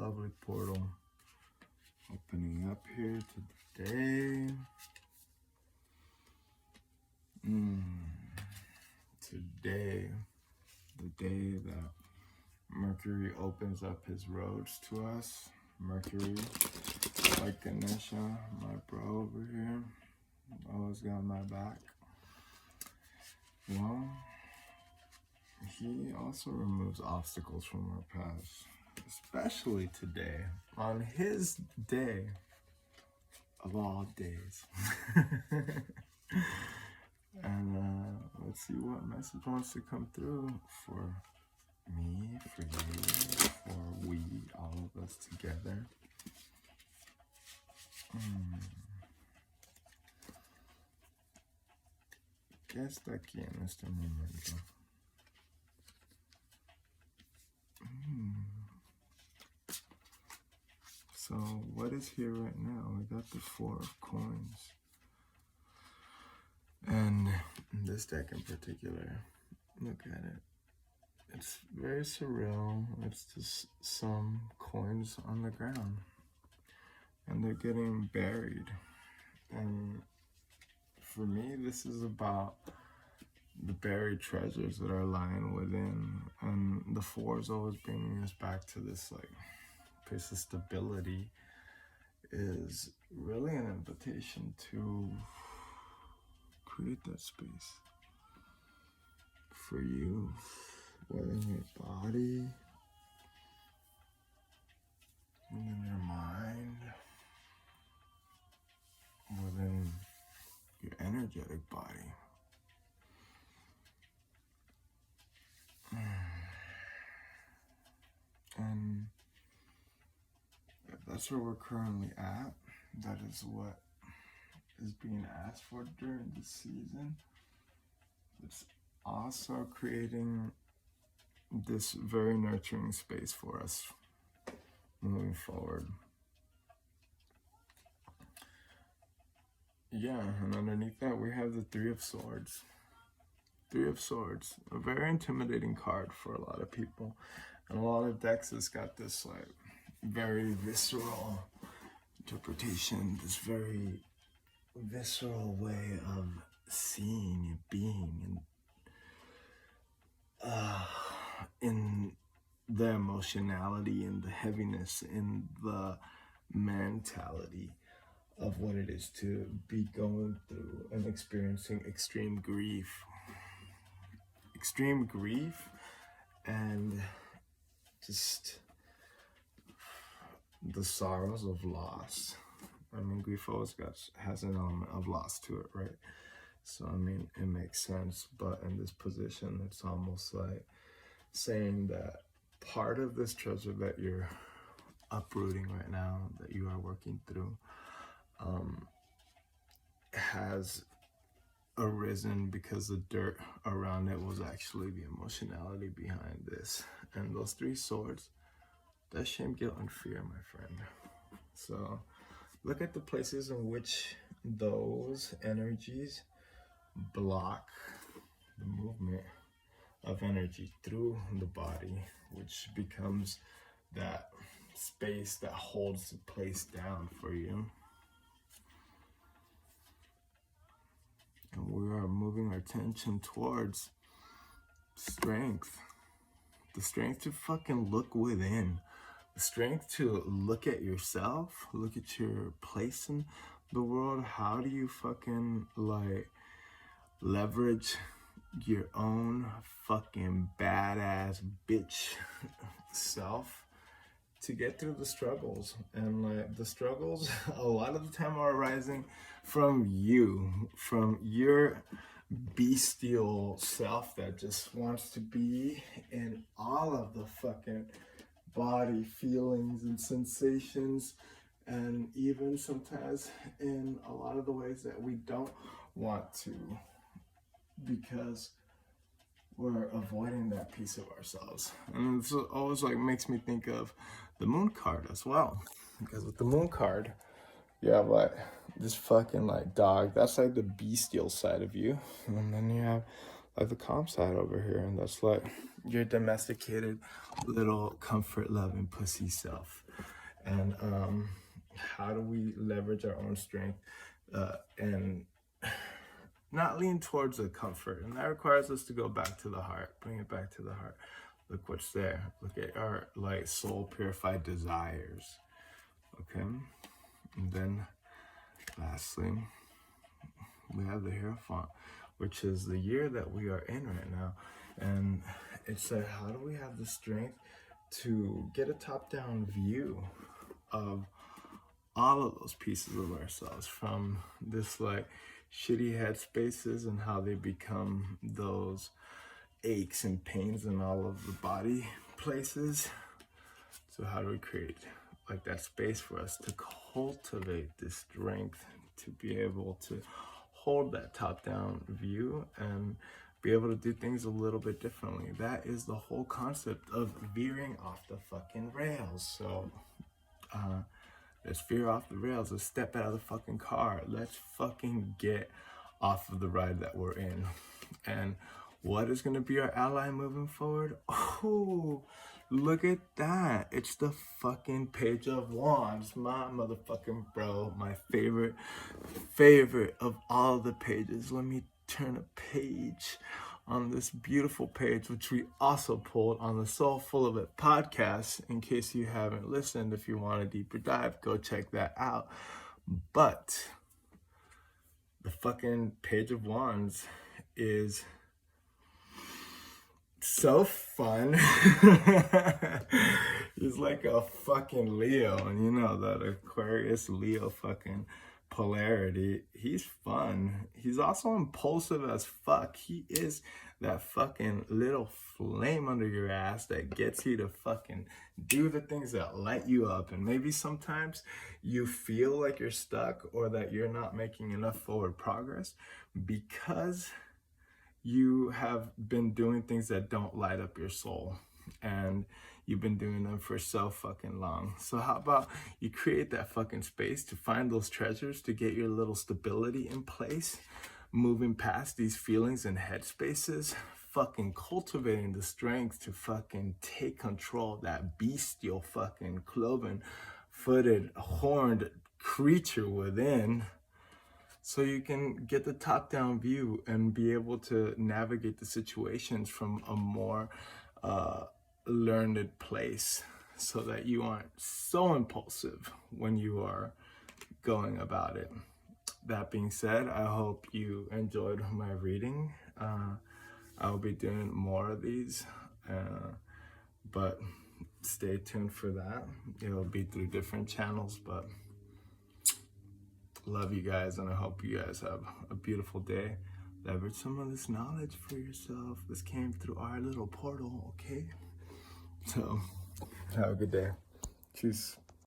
lovely portal opening up here today. Today, the day that Mercury opens up his roads to us. Mercury, like Ganesha, my bro over here, always got my back. Well, he also removes obstacles from our paths, especially today, on his day of all days. And let's see what message wants to come through for me, for you, for we, all of us together. ¿Qué está aquí en este momento? So what is here right now? We got the 4 of coins. And this deck in particular, look at it. It's very surreal. It's just some coins on the ground. And they're getting buried. And for me, this is about the buried treasures that are lying within. And the 4 is always bringing us back to this like place of stability. Is really an invitation to create that space for you, within your body, within your mind, within your energetic body. And if that's where we're currently at, that is what is being asked for during this season. It's also creating this very nurturing space for us moving forward. Yeah, and underneath that we have the 3 of Swords. 3 of Swords, a very intimidating card for a lot of people. And a lot of decks has got this like very visceral interpretation, this very visceral way of seeing and being, and in the emotionality and the heaviness and the mentality of what it is to be going through and experiencing extreme grief and just the sorrows of loss. I mean, grief always has an element of loss to it, right? So, I mean, it makes sense. But in this position, it's almost like saying that part of this treasure that you're uprooting right now, that you are working through, has arisen because the dirt around it was actually the emotionality behind this. And those 3 swords, that's shame, guilt, and fear, my friend. So look at the places in which those energies block the movement of energy through the body, which becomes that space that holds the place down for you. And we are moving our attention towards strength. The strength to fucking look within. The strength to look at yourself, look at your place in the world. How do you fucking like leverage your own fucking badass bitch self to get through the struggles? And like the struggles a lot of the time are arising from you, from your bestial self that just wants to be in all of the fucking body feelings and sensations, and even sometimes in a lot of the ways that we don't want to, because we're avoiding that piece of ourselves. And it's always like makes me think of the Moon card as well, because with the Moon card you have like this fucking like dog, that's like the bestial side of you, and then you have like the calm side over here, and that's like your domesticated little comfort-loving pussy self. And how do we leverage our own strength and not lean towards the comfort? And that requires us to go back to the heart, bring it back to the heart. Look what's there. Look at our like soul purified desires. Okay. And then lastly, we have the Hierophant, which is the year that we are in right now. And it said, how do we have the strength to get a top-down view of all of those pieces of ourselves, from this like shitty headspaces and how they become those aches and pains in all of the body places. So how do we create like that space for us to cultivate this strength, to be able to hold that top-down view and be able to do things a little bit differently? That is the whole concept of veering off the fucking rails. So let's veer off the rails. Let's step out of the fucking car. Let's fucking get off of the ride that we're in. And what is going to be our ally moving forward? Oh, look at that. It's the fucking Page of Wands. My motherfucking bro. My favorite of all the pages. Let me turn a page on this beautiful page, which we also pulled on the Soul Full of It podcast. In case you haven't listened, if you want a deeper dive, go check that out. But the fucking Page of Wands is so fun. He's like a fucking Leo, and you know that Aquarius Leo fucking polarity. He's fun. He's also impulsive as fuck. He is that fucking little flame under your ass that gets you to fucking do the things that light you up. And maybe sometimes you feel like you're stuck or that you're not making enough forward progress because you have been doing things that don't light up your soul, and you've been doing them for so fucking long. So how about you create that fucking space to find those treasures, to get your little stability in place, moving past these feelings and headspaces, fucking cultivating the strength to fucking take control of that bestial fucking cloven-footed, horned creature within, so you can get the top-down view and be able to navigate the situations from a more learned place, so that you aren't so impulsive when you are going about it. That being said, I hope you enjoyed my reading. I'll be doing more of these, but stay tuned for that. It'll be through different channels, but love you guys, and I hope you guys have a beautiful day. Leverage some of this knowledge for yourself. This came through our little portal, okay? So, have a good day. Cheers.